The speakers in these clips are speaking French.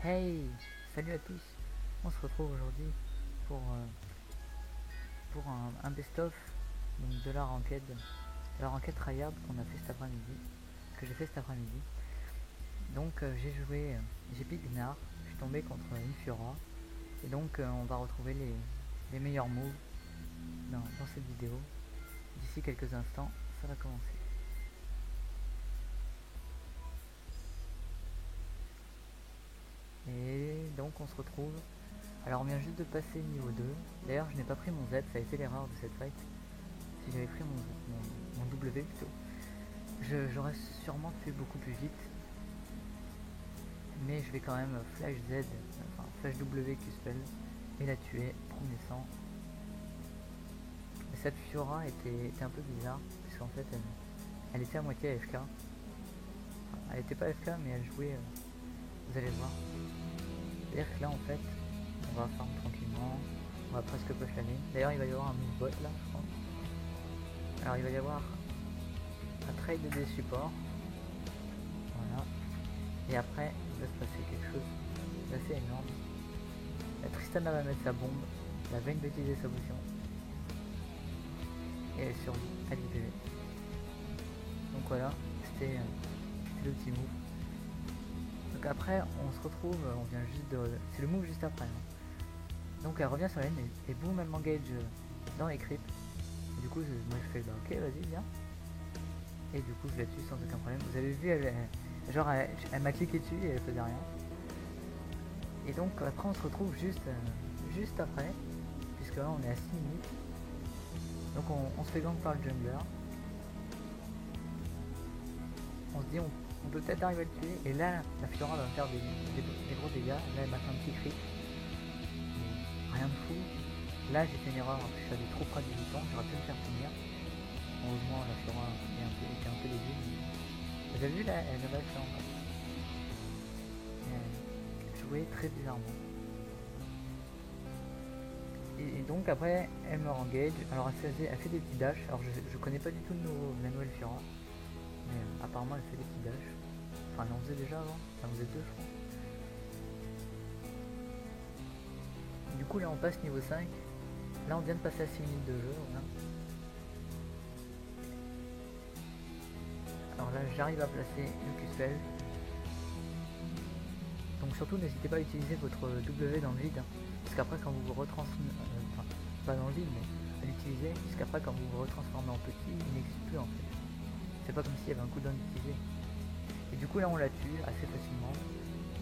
Hey, salut à tous. On se retrouve aujourd'hui pour, un best-of donc de la ranked tryhard qu'on a fait cet après-midi, que j'ai fait cet après-midi. Donc j'ai pick Gnar, je suis tombé contre une Fiora, et donc on va retrouver les meilleurs moves dans cette vidéo. D'ici quelques instants, ça va commencer. Et donc on se retrouve. Alors on vient juste de passer niveau 2. D'ailleurs je n'ai pas pris mon Z, ça a été l'erreur de cette fight. Si j'avais pris mon W plutôt, j'aurais sûrement tué beaucoup plus vite. Mais je vais quand même flash Z, enfin flash W Q-spell, et la tuer, premier sang. Mais cette Fiora était un peu bizarre, puisqu'en fait elle était à moitié AFK. Enfin, elle était pas AFK mais elle jouait, vous allez le voir. C'est-à-dire que là en fait, on va farm tranquillement, on va presque push la ligne. D'ailleurs il va y avoir un move bot là je crois. Alors il va y avoir un trade des supports. Voilà. Et après, il va se passer quelque chose d'assez énorme. La Tristana va mettre sa bombe, la Vayne va utiliser sa potion. Et elle survit à l'IPV. Donc voilà, c'était le petit move. Donc après, on se retrouve, on vient juste de... C'est le move juste après. Hein. Donc elle revient sur la ligne et boum, elle m'engage dans les creeps. Et du coup, moi je fais, bah ok, vas-y, viens. Et du coup, je la tue sans aucun problème. Vous avez vu, elle m'a cliqué dessus et elle faisait rien. Et donc après on se retrouve juste après, puisque là on est à 6 minutes. Donc on se fait gank par le jungler. On se dit on peut peut-être arriver à le tuer. Et là la Fiora va me faire des gros dégâts. Là elle m'a fait un petit crit. Mais rien de fou. Là j'ai fait une erreur, je suis allé trop près du bouton, j'aurais pu me faire finir. Heureusement la Fiora était un peu débile. Vous avez vu là, elle va le faire encore. Elle jouait très bizarrement. Et donc après elle me engage, alors elle fait des petits dashs, alors je connais pas du tout la nouvelle Fiora, mais apparemment elle fait des petits dashs, enfin elle en faisait déjà avant, elle en faisait deux je crois. Du coup là on passe niveau 5, là on vient de passer à 6 minutes de jeu, voilà. Alors là j'arrive à placer une Q-spell, donc surtout n'hésitez pas à utiliser votre W dans le vide, hein, parce qu'après quand vous vous retransformez, enfin pas dans le vide mais à l'utiliser, puisqu'après quand vous vous retransformez en petit, il n'existe plus en fait. C'est pas comme s'il y avait un cooldown utilisé. Et du coup là on la tue assez facilement.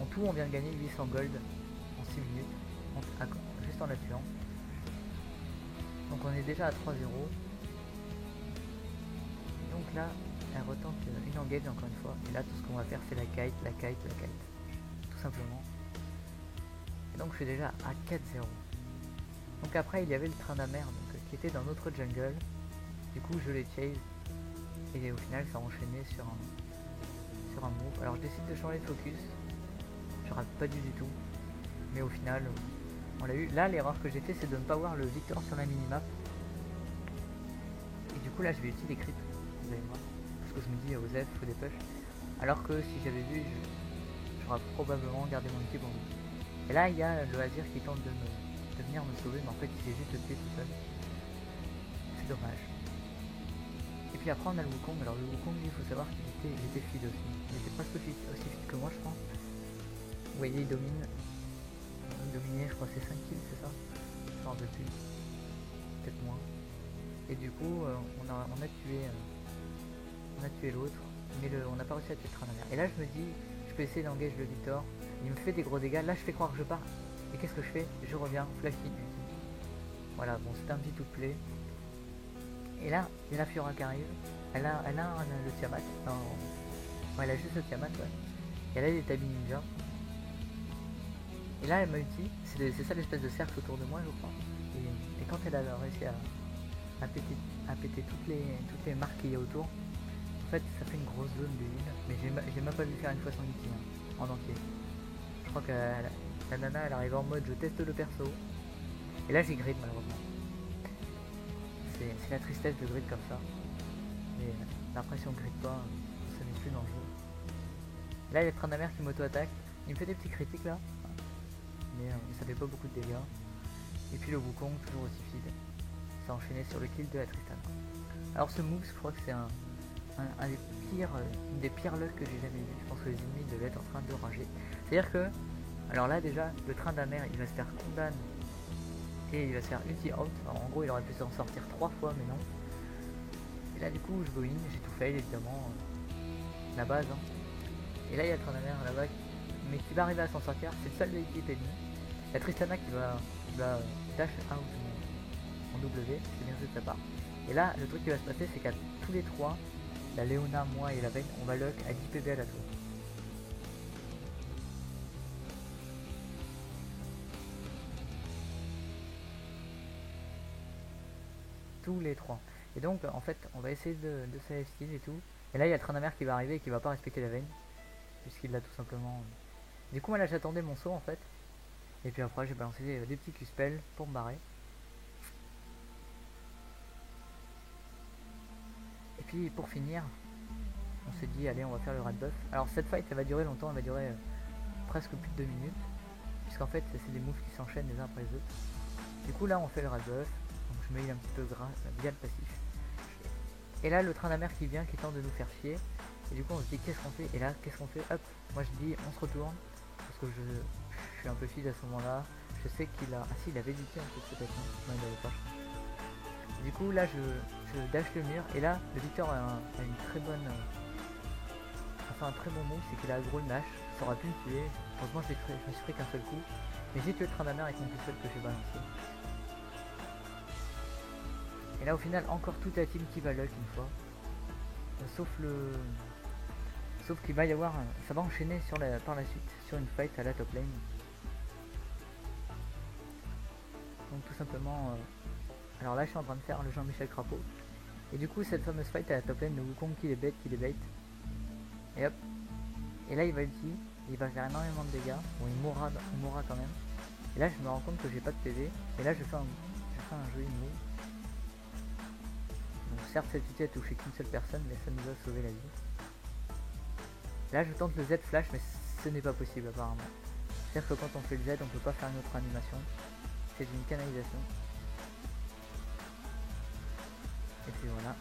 En tout on vient de gagner 800 gold en 6 minutes, juste en la tuant. Donc on est déjà à 3-0. Donc là elle retente une engage encore une fois. Et là tout ce qu'on va faire c'est la kite, la kite, la kite. Tout simplement. Et donc je suis déjà à 4-0. Donc après il y avait le train d'Amer qui était dans notre jungle. Du coup je les chase. Et au final ça a enchaîné sur un move. Alors je décide de changer de focus. Je rate pas du tout. Mais au final, on l'a eu. Là l'erreur que j'ai fait c'est de ne pas voir le Victor sur la minimap. Et du coup là je vais utiliser les creeps. Vous allez voir. Parce que je me dis Osef, faut des push. Alors que si j'avais vu, j'aurais probablement gardé mon équipe en vie. Et là il y a le Azir qui tente de venir me sauver, mais en fait il s'est juste tué tout seul. C'est dommage. Et puis après on a le Wukong. Alors le Wukong il faut savoir qu'il était feed aussi. Il était presque aussi feed que moi je pense. Vous voyez il domine. Dominé je crois c'est 5 kills c'est ça. Genre depuis. Peut-être moins. Et du coup on a tué l'autre. Mais on n'a pas réussi à tuer le train d'Amer. Et là je me dis je peux essayer d'engager le Victor. Il me fait des gros dégâts. Là je fais croire que je pars. Et qu'est-ce que je fais? Je reviens, flash hit. Voilà, bon c'était un petit outplay. Et là, il y a la Fiora qui arrive. Elle a le Tiamat. Non, ouais, elle a juste le Tiamat, ouais. Et là, il y a des Tabi Ninja. Et là, elle m'a ulti. C'est ça l'espèce de cercle autour de moi, je crois. Et quand elle a réussi à péter toutes les marques qu'il y a autour, en fait, ça fait une grosse zone de heal. Mais j'ai même pas vu faire une fois son ulti hein, en entier. Je crois que la nana, elle arrive en mode je teste le perso. Et là, j'ai grid malheureusement. C'est la tristesse de grid comme ça. Et l'impression grid pas, ça n'est plus dans le jeu. Là il y a le train d'Amer qui m'auto-attaque. Il me fait des petits critiques là, mais ça fait pas beaucoup de dégâts. Et puis le Wukong, toujours aussi fidèle. Ça a enchaîné sur le kill de la Tristana. Alors ce move, je crois que c'est un des pires, une des pires lucks que j'ai jamais vu. Je pense que les ennemis devaient être en train de rager. C'est-à-dire que, alors là déjà, le train d'Amer, il va se faire condamner et il va se faire ulti out. Alors, en gros, il aurait pu s'en sortir 3 fois, mais non. Et là, du coup, je go in, j'ai tout fail évidemment, la base. Hein. Et là, il y a le train d'Amer là-bas, mais qui va arriver à s'en sortir. C'est le seul de l'équipe ennemie. La Tristana qui va dash out en W, c'est bien joué de sa part. Et là, le truc qui va se passer, c'est qu'à tous les trois, la Léona, moi et la Vayne, on va lock à 10 PV à la tour. Tous les trois. Et donc, en fait, on va essayer de save steal et tout. Et là, il y a le train d'Amer qui va arriver et qui va pas respecter la Vayne. Puisqu'il l'a tout simplement... Du coup, moi là, j'attendais mon saut en fait. Et puis après, j'ai balancé des petits Q-spells pour me barrer. Et puis, pour finir, on s'est dit, allez, on va faire le red buff. Alors, cette fight, elle va durer longtemps, elle va durer presque plus de 2 minutes. Puisqu'en fait, c'est des moves qui s'enchaînent les uns après les autres. Du coup, là, on fait le red buff. Donc, je me heal un petit peu via le passif. Et là, le train d'Amer qui vient, qui tente de nous faire chier. Et du coup, on se dit, qu'est-ce qu'on fait? Et là, qu'est-ce qu'on fait? Hop, moi je dis, on se retourne. Parce que je suis un peu feed à ce moment-là. Je sais qu'il a... Ah si, il avait hésité un peu peut-être. Non, il avait pas. Du coup, là, je dash le mur. Et là, le Victor a une très bonne... Enfin, un très bon move, c'est qu'il a aggro le Nash. Ça aurait pu me tuer. Heureusement, je me suis pris qu'un seul coup. Mais j'ai tué le train d'Amer avec mon pistol que j'ai balancé. Et là, au final, encore toute la team qui va luck une fois. Sauf qu'il va y avoir... Ça va enchaîner par la suite sur une fight à la top lane. Donc tout simplement... Alors là je suis en train de faire le Jean-Michel Crapaud. Et du coup cette fameuse fight à la top lane, le Wukong qui les bait. Et hop. Et là il va ulti. Il va faire énormément de dégâts. Bon il mourra quand même. Et là je me rends compte que j'ai pas de PV. Et là je fais un joli move. Donc certes cette ulti a touché qu'une seule personne, mais ça nous a sauvé la vie. Là je tente le Z flash, mais ce n'est pas possible apparemment. C'est-à-dire que quand on fait le Z, on peut pas faire une autre animation. C'est une canalisation. Et puis voilà.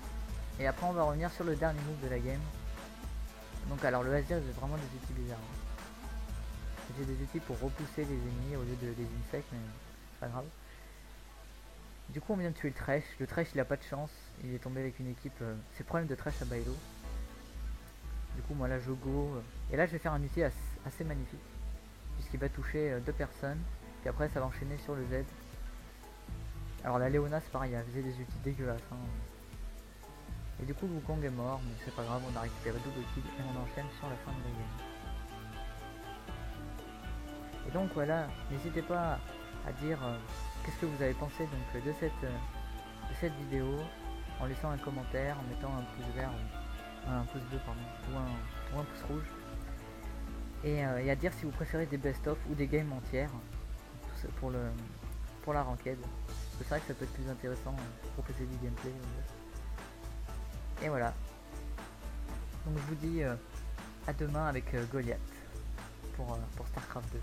Et après on va revenir sur le dernier move de la game. Donc alors le Azir c'est vraiment des outils bizarres. J'ai des outils pour repousser les ennemis au lieu de les insectes, mais c'est pas grave. Du coup on vient de tuer le Thresh. Le Thresh il a pas de chance. Il est tombé avec une équipe. C'est le problème de Thresh à Bailo. Du coup moi là je go. Et là je vais faire un outil assez magnifique. Puisqu'il va toucher 2 personnes. Puis après ça va enchaîner sur le Z. Alors la Léona c'est pareil, elle faisait des ultis dégueulasses. Hein. Et du coup Wukong est mort, mais c'est pas grave, on a récupéré double kill et on enchaîne sur la fin de la game. Et donc voilà, n'hésitez pas à dire qu'est-ce que vous avez pensé donc, de cette vidéo, en laissant un commentaire, en mettant un pouce vert, un pouce bleu pardon, ou un pouce rouge. Et à dire si vous préférez des best-of ou des games entières pour la ranked. C'est vrai que ça peut être plus intéressant pour proposer du gameplay. Et voilà. Donc je vous dis à demain avec Goliath pour StarCraft 2.